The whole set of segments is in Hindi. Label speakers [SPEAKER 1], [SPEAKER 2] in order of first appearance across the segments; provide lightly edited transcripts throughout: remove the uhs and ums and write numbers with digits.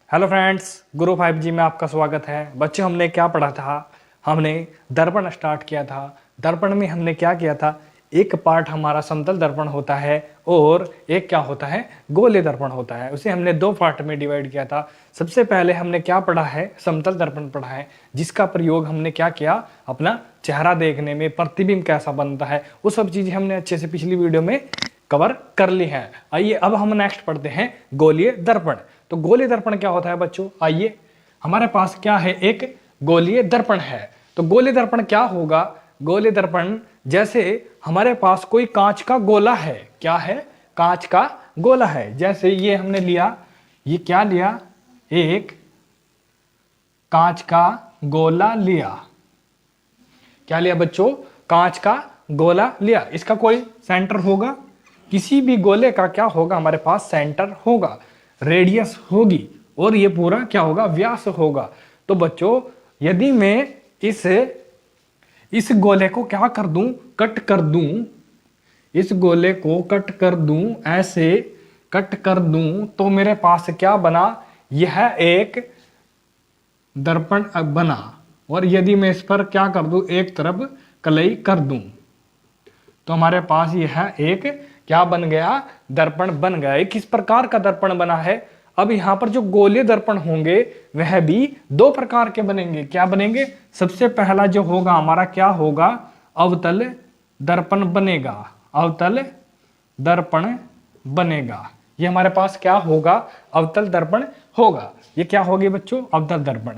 [SPEAKER 1] हेलो फ्रेंड्स, गुरु 5G में आपका स्वागत है। बच्चों, हमने क्या पढ़ा था? हमने दर्पण स्टार्ट किया था। दर्पण में हमने क्या किया था? एक पार्ट हमारा समतल दर्पण होता है और एक क्या होता है? गोलीय दर्पण होता है। उसे हमने दो पार्ट में डिवाइड किया था। सबसे पहले हमने क्या पढ़ा है? समतल दर्पण पढ़ा है, जिसका प्रयोग हमने क्या किया? अपना चेहरा देखने में, प्रतिबिंब कैसा बनता है, वो सब चीजें हमने अच्छे से पिछली वीडियो में कवर कर ली है। आइए अब हम नेक्स्ट पढ़ते हैं गोलीय दर्पण। तो गोलीय दर्पण क्या होता है बच्चों? आइए, हमारे पास क्या है? एक गोलीय दर्पण है। तो गोलीय दर्पण क्या होगा? गोलीय दर्पण जैसे हमारे पास कोई कांच का गोला है। क्या है? कांच का गोला है। जैसे ये हमने लिया, ये क्या लिया? एक कांच का गोला लिया। क्या लिया बच्चों? कांच का गोला लिया। इसका कोई सेंटर होगा। किसी भी गोले का क्या होगा? हमारे पास सेंटर होगा, रेडियस होगी, और ये पूरा क्या होगा? व्यास होगा। तो बच्चों, यदि मैं इस गोले को क्या कर दूं? कट कर दूं। इस गोले को कट कर दूं, ऐसे कट कर दूं, तो मेरे पास क्या बना? यह एक दर्पण बना। और यदि मैं इस पर क्या कर दूं? एक तरफ कलई कर दूं, तो हमारे पास यह एक क्या बन गया? दर्पण बन गया। किस प्रकार का दर्पण बना है? अब यहां पर जो गोलीय दर्पण होंगे वह भी दो प्रकार के बनेंगे। क्या बनेंगे? सबसे पहला जो होगा हमारा क्या होगा? अवतल दर्पण बनेगा। अवतल दर्पण बनेगा। ये हमारे पास क्या होगा? अवतल दर्पण होगा। ये क्या होगी बच्चों? अवतल दर्पण।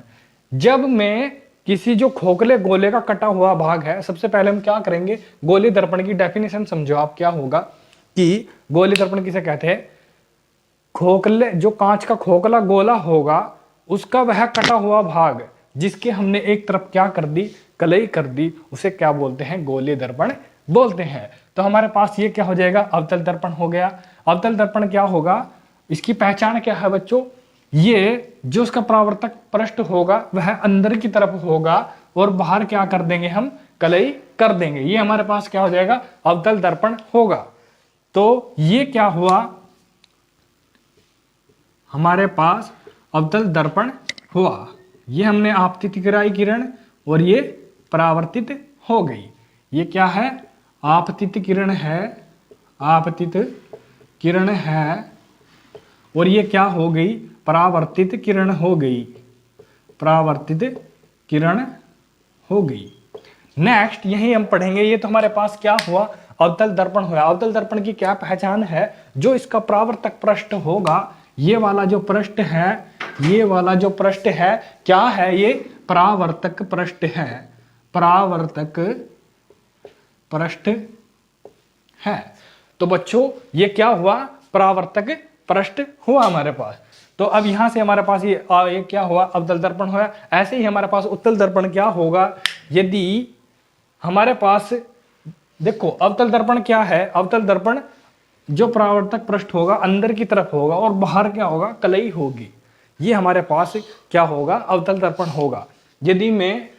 [SPEAKER 1] जब मैं किसी जो खोखले गोले का कटा हुआ भाग है, सबसे पहले हम क्या करेंगे? गोलीय दर्पण की डेफिनेशन समझो आप। क्या होगा कि गोलीय दर्पण किसे कहते हैं? खोखले, जो कांच का खोखला गोला होगा, उसका वह कटा हुआ भाग जिसके हमने एक तरफ क्या कर दी? कलई कर दी, उसे क्या बोलते हैं? गोलीय दर्पण बोलते हैं। तो हमारे पास ये क्या हो जाएगा? अवतल दर्पण हो गया। अवतल दर्पण क्या होगा? इसकी पहचान क्या है बच्चों? ये जो उसका परावर्तक पृष्ठ होगा वह अंदर की तरफ होगा, और बाहर क्या कर देंगे हम? कलई कर देंगे। ये हमारे पास क्या हो जाएगा? अवतल दर्पण होगा। तो ये क्या हुआ? हमारे पास अवतल दर्पण हुआ। ये हमने आपतित कराई किरण, और ये परावर्तित हो गई। ये क्या है? आपतित किरण है। आपतित किरण है। और ये क्या हो गई? परावर्तित किरण हो गई। परावर्तित किरण हो गई। नेक्स्ट यही हम पढ़ेंगे। ये तो हमारे पास क्या हुआ? अवतल दर्पण हुआ। अवतल दर्पण की क्या पहचान है? जो इसका परावर्तक पृष्ठ होगा, ये वाला जो पृष्ठ है, ये वाला जो पृष्ठ है, क्या है? ये परावर्तक पृष्ठ है। परावर्तक पृष्ठ है। तो बच्चों, ये क्या हुआ? परावर्तक पृष्ठ हुआ हमारे पास। तो अब यहां से हमारे पास ये क्या हुआ? अवतल दर्पण हुआ। ऐसे ही हमारे पास उत्तल दर्पण क्या होगा? यदि हमारे पास, देखो, अवतल दर्पण क्या है? अवतल दर्पण जो परावर्तक पृष्ठ होगा अंदर की तरफ होगा, और बाहर क्या होगा? कलई होगी। ये हमारे पास क्या होगा? अवतल दर्पण होगा। यदि मैं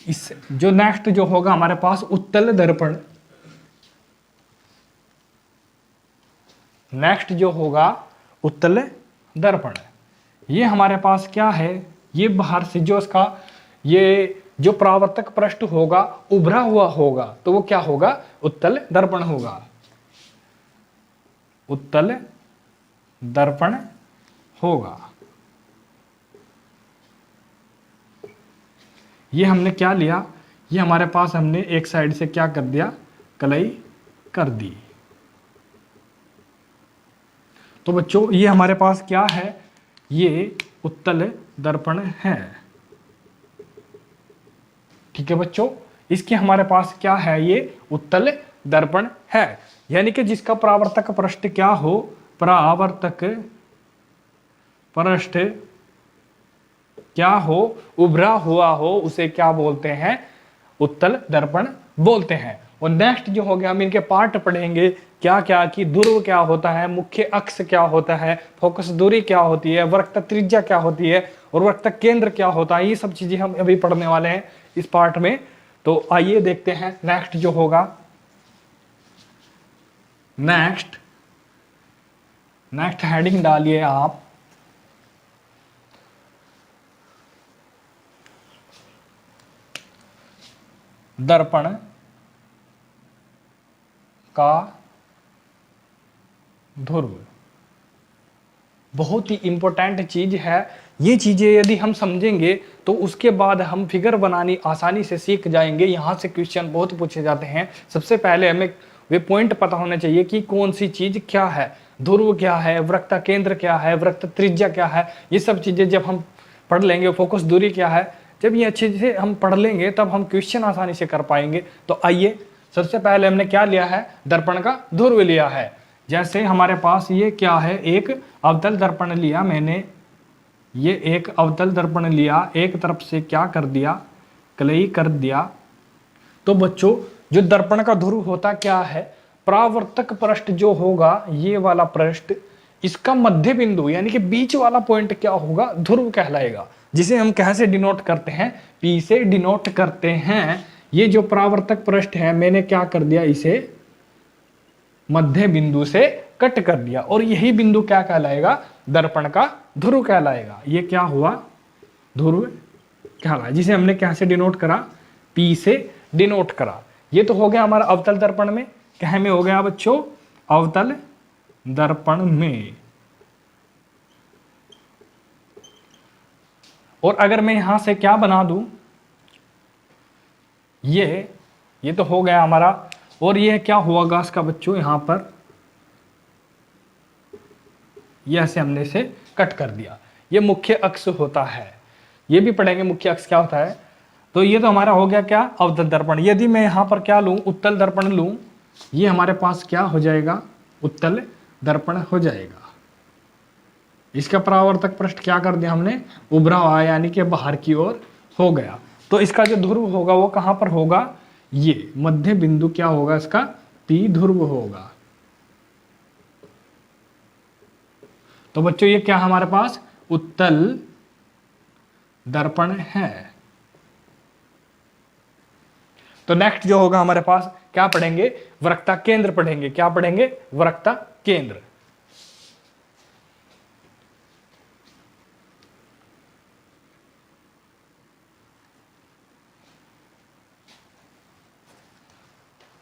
[SPEAKER 1] इस जो नेक्स्ट जो होगा हमारे पास उत्तल दर्पण, नेक्स्ट जो होगा उत्तल दर्पण, ये हमारे पास क्या है? ये बाहर से जो इसका ये जो परावर्तक पृष्ठ होगा उभरा हुआ होगा, तो वो क्या होगा? उत्तल दर्पण होगा। उत्तल दर्पण होगा। ये हमने क्या लिया? ये हमारे पास हमने एक साइड से क्या कर दिया? कलई कर दी। तो बच्चों, ये हमारे पास क्या है? ये उत्तल दर्पण है। ठीक है बच्चों, इसके हमारे पास क्या है? ये उत्तल दर्पण है। यानी कि जिसका परावर्तक पृष्ठ क्या हो? परावर्तक पृष्ठ क्या हो? उभरा हुआ हो, उसे क्या बोलते हैं? उत्तल दर्पण बोलते हैं। और नेक्स्ट जो हो गया, हम इनके पार्ट पढ़ेंगे। क्या क्या कि ध्रुव क्या होता है, मुख्य अक्ष क्या होता है, फोकस दूरी क्या होती है, वक्रता त्रिज्या क्या होती है, और वक्रता केंद्र क्या होता है, ये सब चीजें हम अभी पढ़ने वाले हैं इस पार्ट में। तो आइए देखते हैं नेक्स्ट जो होगा। नेक्स्ट हेडिंग डालिए आप, दर्पण का ध्रुव। बहुत ही इंपॉर्टेंट चीज है ये। चीजें यदि हम समझेंगे तो उसके बाद हम फिगर बनानी आसानी से सीख जाएंगे। यहाँ से क्वेश्चन बहुत पूछे जाते हैं। सबसे पहले हमें वे पॉइंट पता होने चाहिए कि कौन सी चीज क्या है, ध्रुव क्या है, वक्रता केंद्र क्या है, वृत्त त्रिज्या क्या है। ये सब चीजें जब हम पढ़ लेंगे, फोकस दूरी क्या है, जब ये अच्छे से हम पढ़ लेंगे तब हम क्वेश्चन आसानी से कर पाएंगे। तो आइए, सबसे पहले हमने क्या लिया है, दर्पण का ध्रुव लिया है। जैसे हमारे पास ये क्या है, एक अवतल दर्पण लिया मैंने, ये एक अवतल दर्पण लिया, एक तरफ से क्या कर दिया, कलई कर दिया। तो बच्चों जो दर्पण का ध्रुव होता क्या है, परावर्तक पृष्ठ जो होगा, ये वाला पृष्ठ, इसका मध्य बिंदु यानी कि बीच वाला पॉइंट क्या होगा, ध्रुव कहलाएगा। जिसे हम कहां से डिनोट करते हैं, पी से डिनोट करते हैं। ये जो परावर्तक पृष्ठ है, मैंने क्या कर दिया, इसे मध्य बिंदु से कट कर दिया, और यही बिंदु क्या कहलाएगा, दर्पण का ध्रुव कहलाएगा। ये क्या हुआ, ध्रुव कहलाया, जिसे हमने क्या से डिनोट करा, पी से डिनोट करा। ये तो हो गया हमारा अवतल दर्पण में। क्या में हो गया बच्चों, अवतल दर्पण में। और अगर मैं यहां से क्या बना दूं, ये तो हो गया हमारा। और ये क्या हुआ इसका बच्चों, यहां पर ये ऐसे हमने इसे कट कर दिया। ये मुख्य अक्ष होता है, ये भी पढ़ेंगे मुख्य अक्ष क्या होता है। तो ये तो हमारा हो गया क्या, अवतल दर्पण। यदि मैं यहां पर क्या लूं, उत्तल दर्पण लूं, ये हमारे पास क्या हो जाएगा, उत्तल दर्पण हो जाएगा। इसका परावर्तक पृष्ठ क्या कर दिया हमने, उभरा हुआ यानी कि बाहर की ओर हो गया। तो इसका जो ध्रुव होगा वो कहां पर होगा, ये मध्य बिंदु क्या होगा इसका, पी ध्रुव होगा। तो बच्चों ये क्या हमारे पास, उत्तल दर्पण है। तो नेक्स्ट जो होगा हमारे पास, क्या पढ़ेंगे, वक्रता केंद्र पढ़ेंगे। क्या पढ़ेंगे, वक्रता केंद्र।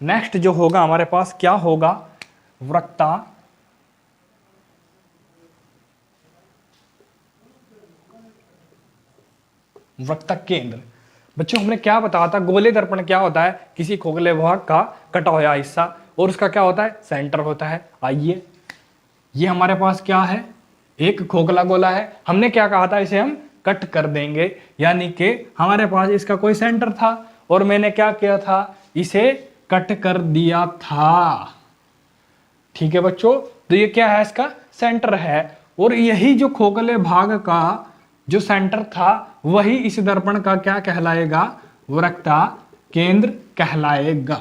[SPEAKER 1] नेक्स्ट जो होगा हमारे पास क्या होगा, वक्रता वक्रता केंद्र। बच्चों हमने क्या बताया था, गोले दर्पण क्या होता है, किसी खोखले भाग का कटा हुआ हिस्सा, और उसका क्या होता है, सेंटर होता है। आइए, ये हमारे पास क्या है, एक खोखला गोला है। हमने क्या कहा था, इसे हम कट कर देंगे, यानी कि हमारे पास इसका कोई सेंटर था और मैंने क्या किया था, इसे कट कर दिया था। ठीक है बच्चों, तो ये क्या है, इसका सेंटर है। और यही जो खोखले भाग का जो सेंटर था, वही इस दर्पण का क्या कहलाएगा, वक्रता केंद्र कहलाएगा।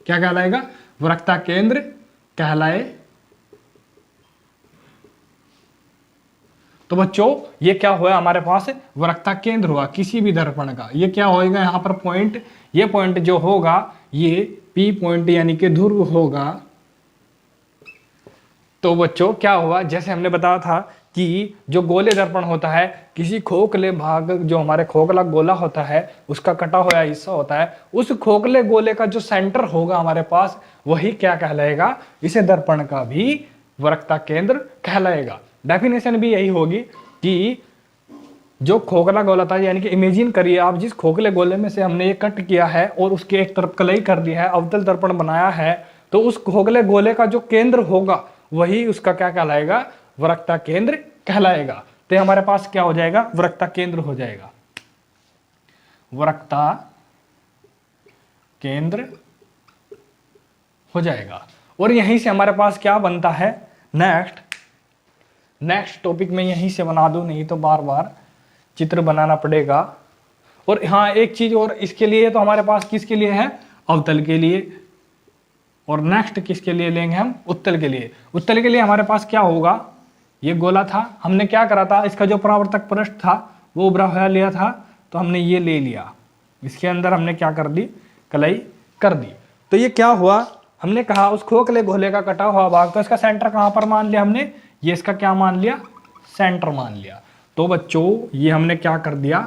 [SPEAKER 1] क्या कहलाएगा, वक्रता केंद्र कहलाए। तो बच्चों ये क्या हुआ, हमारे पास वक्रता केंद्र हुआ किसी भी दर्पण का। ये क्या होएगा, यहां पर पॉइंट, ये पॉइंट जो होगा ये पी पॉइंट यानी कि ध्रुव होगा। तो बच्चों क्या हुआ, जैसे हमने बताया था कि जो गोले दर्पण होता है, किसी खोखले भाग, जो हमारे खोखला गोला होता है उसका कटा हुआ हिस्सा होता है, उस खोखले गोले का जो सेंटर होगा हमारे पास, वही क्या कहलाएगा, इसे दर्पण का भी वक्रता केंद्र कहलाएगा। डेफिनेशन भी यही होगी कि जो खोखला गोला था, यानी कि इमेजिन करिए आप, जिस खोखले गोले में से हमने ये कट किया है और उसके एक तरफ कलई कर दिया है, अवतल दर्पण बनाया है, तो उस खोखले गोले का जो केंद्र होगा वही उसका क्या कहलाएगा, वक्रता केंद्र कहलाएगा। तो हमारे पास क्या हो जाएगा, वक्रता केंद्र हो जाएगा, वक्रता केंद्र हो जाएगा। और यहीं से हमारे पास क्या बनता है, नेक्स्ट टॉपिक में यहीं से बना दूं, नहीं तो बार बार चित्र बनाना पड़ेगा। और हाँ एक चीज और इसके लिए, तो हमारे पास किसके लिए है, अवतल के लिए। और नेक्स्ट किसके लिए लेंगे हम, उत्तल के लिए। उत्तल के लिए हमारे पास क्या होगा, ये गोला था, हमने क्या करा था, इसका जो परावर्तक पृष्ठ था वो उभरा हुआ लिया था, तो हमने ये ले लिया, इसके अंदर हमने क्या कर दी, कलई कर दी। तो ये क्या हुआ, हमने कहा उस खोखले गोले का कटा हुआ भाग, तो इसका सेंटर कहां पर मान लिया हमने, ये इसका क्या मान लिया, सेंटर मान लिया। तो बच्चों ये हमने क्या कर दिया,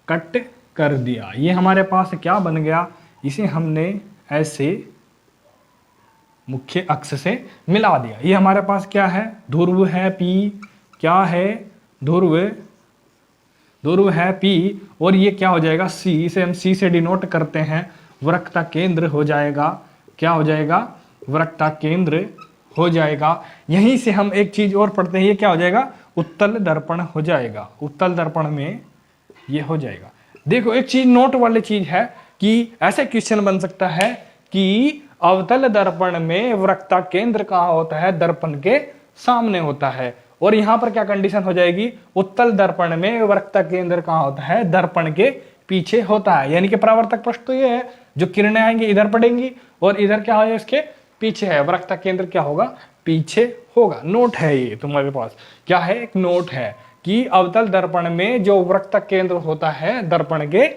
[SPEAKER 1] कट कर दिया। ये हमारे पास क्या बन गया, इसे हमने ऐसे मुख्य अक्ष से मिला दिया। ये हमारे पास क्या है, ध्रुव है P, क्या है, ध्रुव, ध्रुव है P, और ये क्या हो जाएगा C, इसे हम C से डिनोट करते हैं, वक्रता केंद्र हो जाएगा, क्या हो जाएगा, वक्रता केंद्र हो जाएगा। यहीं से हम एक चीज और पढ़ते हैं, ये क्या हो जाएगा, उत्तल दर्पण हो जाएगा। उत्तल दर्पण में ये हो जाएगा। देखो एक चीज नोट वाली चीज है कि ऐसे क्वेश्चन बन सकता है कि अवतल दर्पण में वक्रता केंद्र कहाँ होता है, दर्पण के सामने होता है, और यहां पर क्या कंडीशन हो जाएगी, उत्तल दर्पण में वक्रता केंद्र कहाँ होता है, दर्पण के पीछे होता है। यानी कि परावर्तक पृष्ठ तो ये है, जो किरणें आएंगी इधर पड़ेंगी और इधर क्या है, इसके पीछे है, वक्रता केंद्र क्या होगा, पीछे होगा। नोट है ये तुम्हारे पास, क्या है, एक नोट है कि अवतल दर्पण में जो वक्रता केंद्र होता है दर्पण के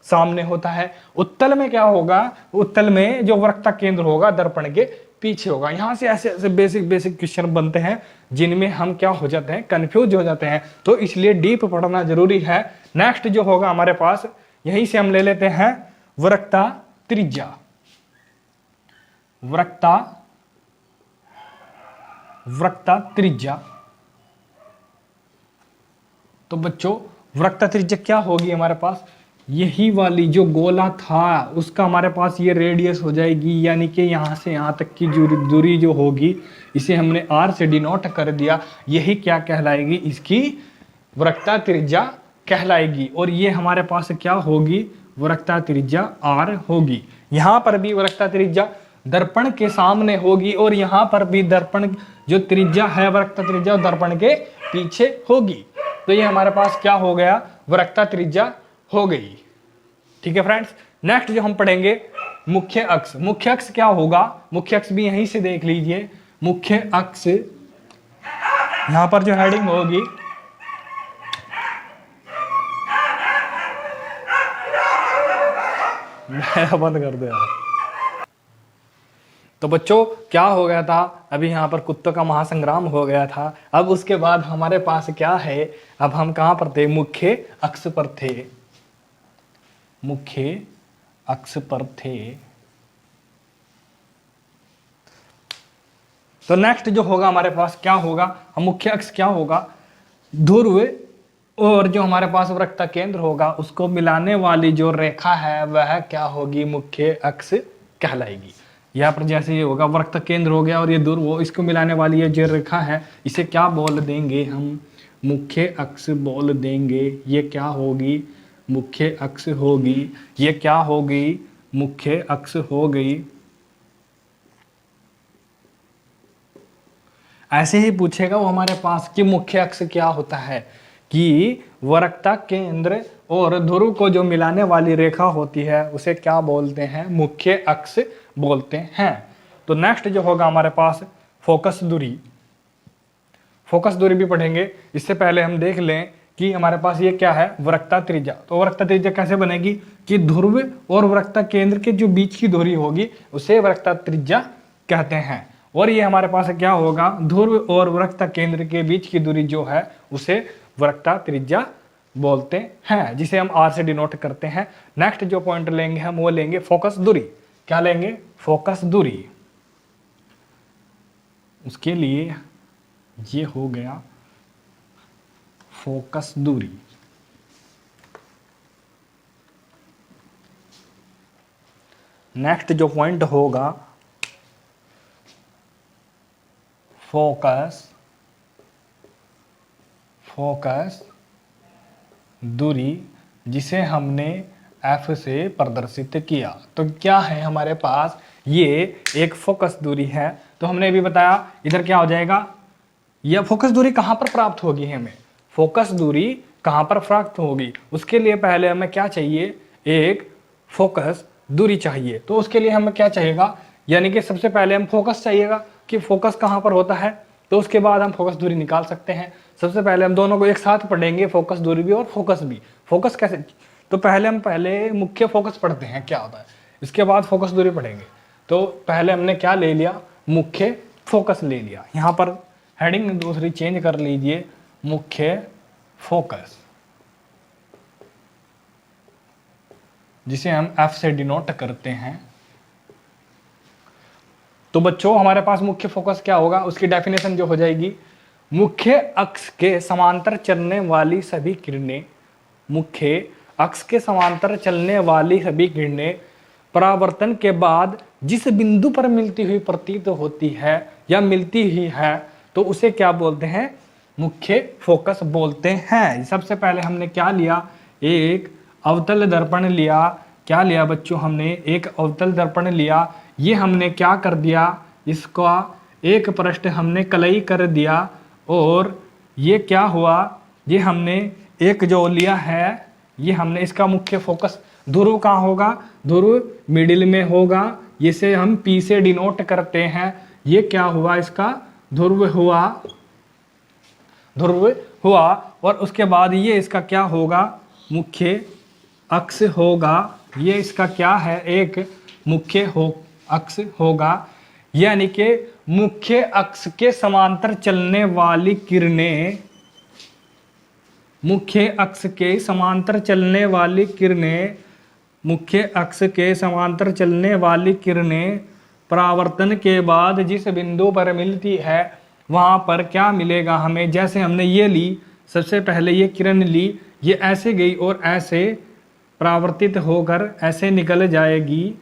[SPEAKER 1] सामने होता है। उत्तल में क्या होगा, उत्तल में जो वक्रता केंद्र होगा दर्पण के पीछे होगा। यहां से ऐसे ऐसे बेसिक बेसिक क्वेश्चन बनते हैं जिनमें हम क्या हो जाते हैं, कंफ्यूज हो जाते हैं, तो इसलिए डीप पढ़ना जरूरी है। नेक्स्ट जो होगा हमारे पास, यहीं से हम ले लेते हैं वक्रता त्रिज्या। वक्रता त्रिज्या, तो बच्चों वक्रता त्रिज्या क्या होगी हमारे पास, यही वाली जो गोला था उसका हमारे पास ये रेडियस हो जाएगी, यानी कि यहां से यहां तक की दूरी जो होगी इसे हमने r से डिनोट कर दिया, यही क्या कहलाएगी, इसकी वक्रता त्रिज्या कहलाएगी। और ये हमारे पास क्या होगी, वक्रता त्रिज्या r होगी। यहां पर भी वक्रता त्रिज्या दर्पण के सामने होगी और यहां पर भी दर्पण जो त्रिज्या है वक्रता त्रिज्या दर्पण के पीछे होगी। तो ये हमारे पास क्या हो गया, वक्रता त्रिज्या हो गई। ठीक है फ्रेंड्स, नेक्स्ट जो हम पढ़ेंगे मुख्य अक्ष। मुख्य अक्ष क्या होगा, मुख्य अक्ष भी यहीं से देख लीजिए। मुख्य अक्ष यहां पर जो हेडिंग होगी, बंद कर दो यार। तो बच्चों क्या हो गया था, अभी यहाँ पर कुत्तों का महासंग्राम हो गया था। अब उसके बाद हमारे पास क्या है, अब हम कहां पर थे, मुख्य अक्ष पर थे, मुख्य अक्ष पर थे। तो नेक्स्ट जो होगा हमारे पास क्या होगा, हम मुख्य अक्ष क्या होगा, ध्रुव और जो हमारे पास वक्रता केंद्र होगा उसको मिलाने वाली जो रेखा है वह क्या होगी, मुख्य अक्ष कहलाएगी। यहाँ पर जैसे ये होगा वक्रता केंद्र हो गया और ये ध्रुव, इसको मिलाने वाली ये जो रेखा है इसे क्या बोल देंगे हम, मुख्य अक्ष बोल देंगे। ये क्या होगी, मुख्य अक्ष होगी। ये क्या होगी, मुख्य अक्ष हो गई। ऐसे ही पूछेगा वो हमारे पास कि मुख्य अक्ष क्या होता है, कि वक्रता केंद्र और ध्रुव को जो मिलाने वाली रेखा होती है उसे क्या बोलते हैं, मुख्य अक्ष बोलते हैं। तो नेक्स्ट जो होगा हमारे पास फोकस दूरी। फोकस दूरी भी पढ़ेंगे, इससे पहले हम देख लें कि हमारे पास ये क्या है, वक्रता त्रिज्या। तो वक्रता त्रिज्या कैसे बनेगी कि ध्रुव और वक्रता केंद्र के जो बीच की दूरी होगी उसे वक्रता त्रिज्या कहते हैं। और ये हमारे पास क्या होगा, ध्रुव और वक्रता केंद्र के बीच की दूरी जो है उसे वक्रता त्रिज्या बोलते हैं, जिसे हम r से डिनोट करते हैं। नेक्स्ट जो पॉइंट लेंगे हम वो लेंगे फोकस दूरी। क्या लेंगे, फोकस दूरी। उसके लिए ये हो गया फोकस दूरी। नेक्स्ट जो पॉइंट होगा फोकस दूरी, जिसे हमने F से प्रदर्शित किया। तो क्या है हमारे पास, ये एक फोकस दूरी है। तो हमने भी बताया इधर क्या हो जाएगा, यह फोकस दूरी कहां पर प्राप्त होगी, हमें फोकस दूरी कहां पर प्राप्त होगी, उसके लिए पहले हमें क्या चाहिए, एक फोकस दूरी चाहिए। तो उसके लिए हमें क्या चाहिएगा, यानी कि सबसे पहले हम फोकस चाहिएगा कि फोकस कहां पर होता है, तो उसके बाद हम फोकस दूरी निकाल सकते हैं। सबसे पहले हम दोनों को एक साथ पढ़ेंगे, फोकस दूरी भी और फोकस भी। फोकस कैसे, तो पहले हम मुख्य फोकस पढ़ते हैं क्या होता है, इसके बाद फोकस दूरी पढ़ेंगे। तो पहले हमने क्या ले लिया, मुख्य फोकस ले लिया। यहाँ पर हेडिंग दूसरी चेंज कर लीजिए, मुख्य फोकस। जिसे हम F से डिनोट करते हैं। तो बच्चों हमारे पास मुख्य फोकस क्या होगा, उसकी डेफिनेशन जो हो जाएगी, मुख्य अक्ष के समांतर चलने वाली सभी किरणें, मुख्य अक्ष के समांतर चलने वाली सभी किरणें परावर्तन के बाद जिस बिंदु पर मिलती हुई प्रतीत होती है या मिलती ही है, तो उसे क्या बोलते हैं, मुख्य फोकस बोलते हैं। सबसे पहले हमने क्या लिया, एक अवतल दर्पण लिया। क्या लिया बच्चों, हमने एक अवतल दर्पण लिया। ये हमने क्या कर दिया, इसका एक पृष्ठ हमने कलई कर दिया, और ये क्या हुआ, ये हमने एक जो लिया है, ये हमने इसका मुख्य फोकस ध्रुव कहाँ होगा, ध्रुव मिडिल में होगा, जिसे हम P से डिनोट करते हैं। ये क्या हुआ, इसका ध्रुव हुआ, ध्रुव हुआ। और उसके बाद ये इसका क्या होगा, मुख्य अक्ष होगा। ये इसका क्या है, एक मुख्य अक्ष होगा। यानी कि मुख्य अक्ष के समांतर चलने वाली किरणें, मुख्य अक्ष के समांतर चलने वाली किरणें, मुख्य अक्ष के समांतर चलने वाली किरणें परावर्तन के बाद जिस बिंदु पर मिलती है, वहां पर क्या मिलेगा हमें, जैसे हमने ये ली, सबसे पहले ये किरण ली, ये ऐसे गई और ऐसे परावर्तित होकर ऐसे निकल जाएगी।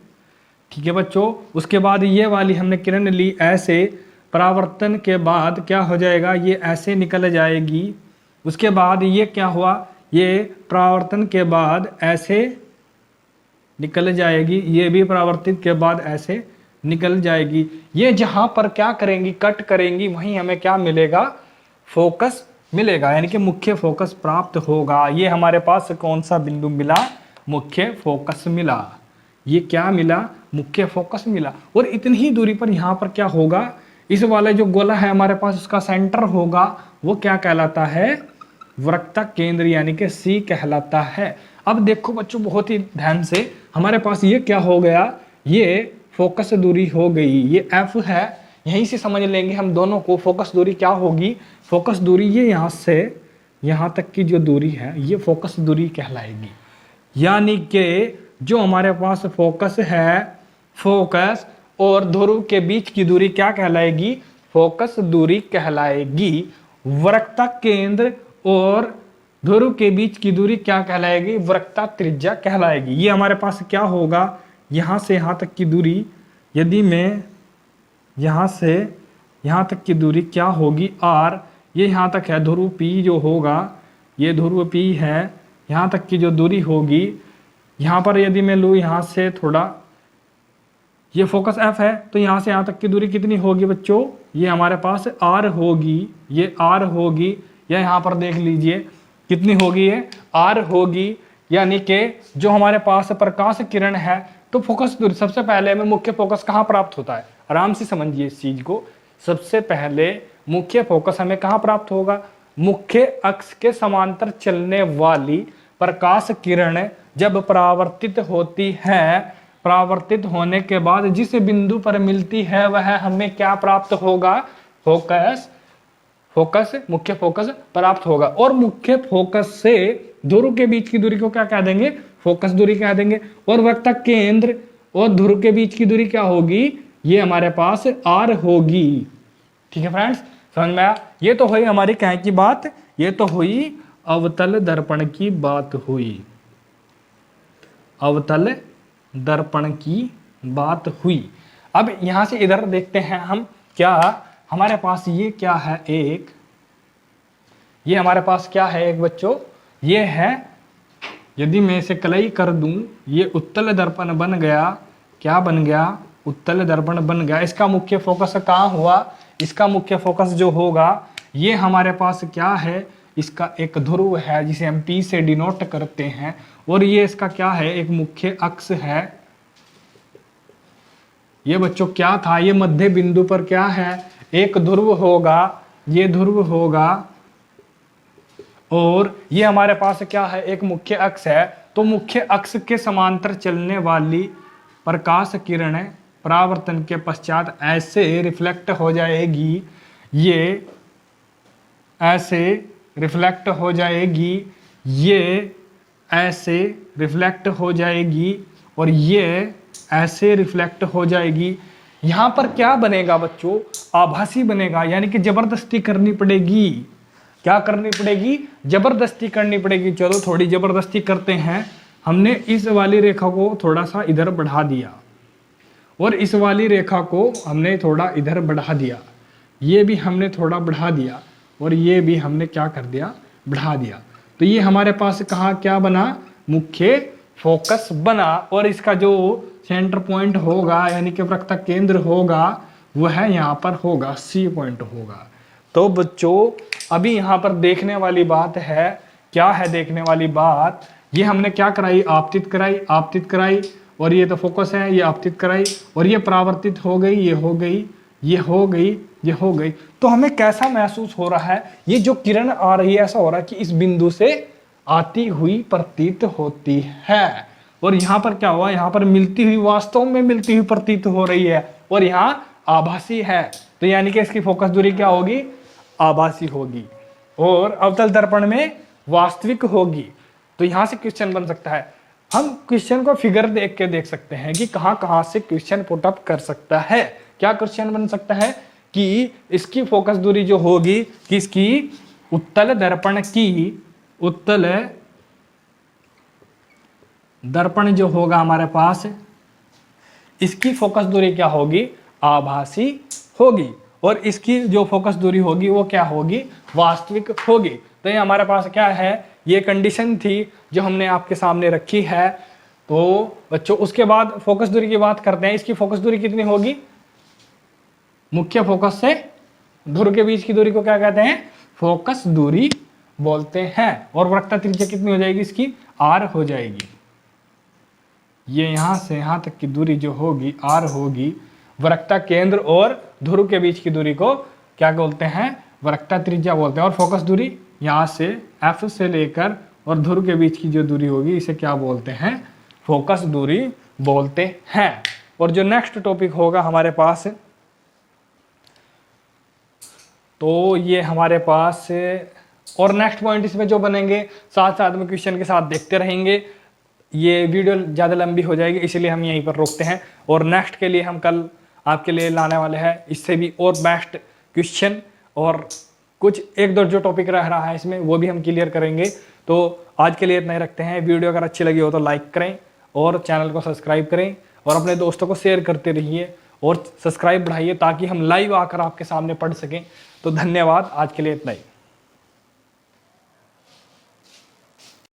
[SPEAKER 1] ठीक है बच्चों, उसके बाद ये वाली हमने किरण ली, ऐसे परावर्तन के बाद क्या हो जाएगा, ये ऐसे निकल जाएगी। उसके बाद ये क्या हुआ, ये परावर्तन के बाद ऐसे निकल जाएगी, ये भी परावर्तित के बाद ऐसे निकल जाएगी। ये जहां पर क्या करेंगी, कट करेंगी, वहीं हमें क्या मिलेगा, फोकस मिलेगा, यानी कि मुख्य फोकस प्राप्त होगा। ये हमारे पास कौन सा बिंदु मिला, मुख्य फोकस मिला। ये क्या मिला, मुख्य फोकस मिला। और इतनी ही दूरी पर यहाँ पर क्या होगा, इस वाले जो गोला है हमारे पास, उसका सेंटर होगा, वो क्या कहलाता है, वक्रता केंद्र, यानी कि C कहलाता है। अब देखो बच्चों बहुत ही ध्यान से, हमारे पास ये क्या हो गया, ये फोकस दूरी हो गई, ये F है। यहीं से समझ लेंगे हम दोनों को, फोकस दूरी क्या होगी, फोकस दूरी ये यहाँ से यहाँ तक की जो दूरी है, ये फोकस दूरी कहलाएगी। यानी कि जो हमारे पास फोकस है, फोकस और ध्रुव के बीच की दूरी क्या कहलाएगी, फोकस दूरी कहलाएगी। वक्रता केंद्र और ध्रुव के बीच की दूरी क्या कहलाएगी, वक्रता त्रिज्या कहलाएगी। ये हमारे पास क्या होगा, यहाँ से यहाँ तक की दूरी, यदि मैं यहाँ से यहाँ तक की दूरी क्या होगी, R, ये यहाँ तक है, ध्रुव P जो होगा, ये ध्रुव P है, यहाँ तक की जो दूरी होगी, यहाँ पर यदि मैं लूँ यहाँ से थोड़ा, ये फोकस F है, तो यहाँ से यहाँ तक की दूरी कितनी होगी बच्चों, ये हमारे पास R होगी, ये R होगी, या यहाँ पर देख लीजिए कितनी होगी, ये R होगी। यानी कि जो हमारे पास प्रकाश किरण है, तो फोकस दूरी, सबसे पहले हमें मुख्य फोकस कहाँ प्राप्त होता है, आराम से समझिए इस चीज को। सबसे पहले मुख्य फोकस हमें कहाँ प्राप्त होगा, मुख्य अक्ष के समांतर चलने वाली प्रकाश किरण जब परावर्तित होती है, परावर्तित होने के बाद जिस बिंदु पर मिलती है, वह हमें क्या प्राप्त होगा, फोकस, फोकस, मुख्य फोकस प्राप्त होगा। और मुख्य फोकस से ध्रुव के बीच की दूरी को क्या कह देंगे, फोकस दूरी कह देंगे। और वक्रता केंद्र और ध्रुव के बीच की दूरी क्या होगी, ये हमारे पास R होगी। ठीक है फ्रेंड्स, समझ में आया। ये तो हुई हमारी क्या की बात, ये तो हुई अवतल दर्पण की बात हुई, अवतल दर्पण की बात हुई। अब यहां से इधर देखते हैं हम, क्या हमारे पास ये क्या है, एक ये हमारे पास क्या है, एक बच्चों ये है, यदि मैं इसे कलई कर दूं, ये उत्तल दर्पण बन गया, क्या बन गया, उत्तल दर्पण बन गया। इसका मुख्य फोकस कहाँ हुआ, इसका मुख्य फोकस जो होगा, ये हमारे पास क्या है, इसका एक ध्रुव है जिसे हम P से डिनोट करते हैं, और ये इसका क्या है, एक मुख्य अक्ष है। ये बच्चों क्या था, ये मध्य बिंदु पर क्या है, एक ध्रुव होगा, ये ध्रुव होगा, और ये हमारे पास क्या है, एक मुख्य अक्ष है। तो मुख्य अक्ष के समांतर चलने वाली प्रकाश किरण परावर्तन के पश्चात ऐसे रिफ्लेक्ट हो जाएगी, ये ऐसे रिफ्लेक्ट हो जाएगी, ये ऐसे रिफ्लेक्ट हो जाएगी और ये ऐसे रिफ्लेक्ट हो जाएगी। यहाँ पर क्या बनेगा बच्चों, आभासी बनेगा, यानी कि जबरदस्ती करनी पड़ेगी। क्या करनी पड़ेगी, जबरदस्ती करनी पड़ेगी। चलो थोड़ी जबरदस्ती करते हैं। हमने इस वाली रेखा को थोड़ा सा इधर बढ़ा दिया और इस वाली रेखा को हमने थोड़ा इधर बढ़ा दिया, ये भी हमने थोड़ा बढ़ा दिया और ये भी हमने क्या कर दिया, बढ़ा दिया। तो ये हमारे पास कहाँ क्या बना, मुख्य फोकस बना। और इसका जो सेंटर पॉइंट होगा यानी कि वृत्त केंद्र होगा वह यहाँ पर होगा, सी पॉइंट होगा। तो बच्चों अभी यहाँ पर देखने वाली बात है, क्या है देखने वाली बात, ये हमने क्या कराई, आपतित कराई, आपतित कराई, और ये तो फोकस है, ये आपतित कराई और ये परावर्तित हो गई, ये हो गई, ये हो गई, ये हो गई। तो हमें कैसा महसूस हो रहा है, ये जो किरण आ रही है ऐसा हो रहा है कि इस बिंदु से आती हुई प्रतीत होती है। और यहाँ पर क्या हुआ, यहाँ पर मिलती हुई, वास्तव में मिलती हुई प्रतीत हो रही है और यहाँ आभासी है। तो यानी कि इसकी फोकस दूरी क्या होगी, आभासी होगी और अवतल दर्पण में वास्तविक होगी। तो यहाँ से क्वेश्चन बन सकता है, हम क्वेश्चन को फिगर देख के देख सकते हैं कि कहाँ कहाँ से क्वेश्चन पुट अप कर सकता है। क्या क्वेश्चन बन सकता है कि इसकी फोकस दूरी जो होगी किसकी, उत्तल दर्पण की, उत्तल दर्पण जो होगा हमारे पास, इसकी फोकस दूरी क्या होगी, आभासी होगी और इसकी जो फोकस दूरी होगी वो क्या होगी, वास्तविक होगी। तो ये हमारे पास क्या है, ये कंडीशन थी जो हमने आपके सामने रखी है। तो बच्चों उसके बाद फोकस दूरी की बात करते हैं। इसकी फोकस दूरी कितनी होगी, मुख्य फोकस से ध्रुव के बीच की दूरी को क्या कहते हैं, फोकस दूरी बोलते हैं। और वृत्त त्रिज्या कितनी हो जाएगी इसकी, आर हो जाएगी। ये यहां से यहां तक की दूरी जो होगी आर होगी। वृत्त केंद्र और ध्रुव के बीच की दूरी को क्या बोलते हैं, वृत्त त्रिज्या बोलते हैं। और फोकस दूरी यहाँ से एफ से लेकर और ध्रुव के बीच की जो दूरी होगी इसे क्या बोलते हैं, फोकस दूरी बोलते हैं। और जो नेक्स्ट टॉपिक होगा हमारे पास, तो ये हमारे पास और नेक्स्ट पॉइंट इसमें जो बनेंगे साथ साथ में क्वेश्चन के साथ देखते रहेंगे। ये वीडियो ज़्यादा लंबी हो जाएगी इसलिए हम यहीं पर रोकते हैं और नेक्स्ट के लिए हम कल आपके लिए लाने वाले हैं इससे भी और बेस्ट क्वेश्चन और कुछ एक दो जो टॉपिक रह रहा है इसमें वो भी हम क्लियर करेंगे। तो आज के लिए इतना ही रखते हैं। वीडियो अगर अच्छी लगी हो तो लाइक करें और चैनल को सब्सक्राइब करें और अपने दोस्तों को शेयर करते रहिए और सब्सक्राइब बढ़ाइए ताकि हम लाइव आकर आपके सामने पढ़ सकें। तो धन्यवाद, आज के लिए इतना ही।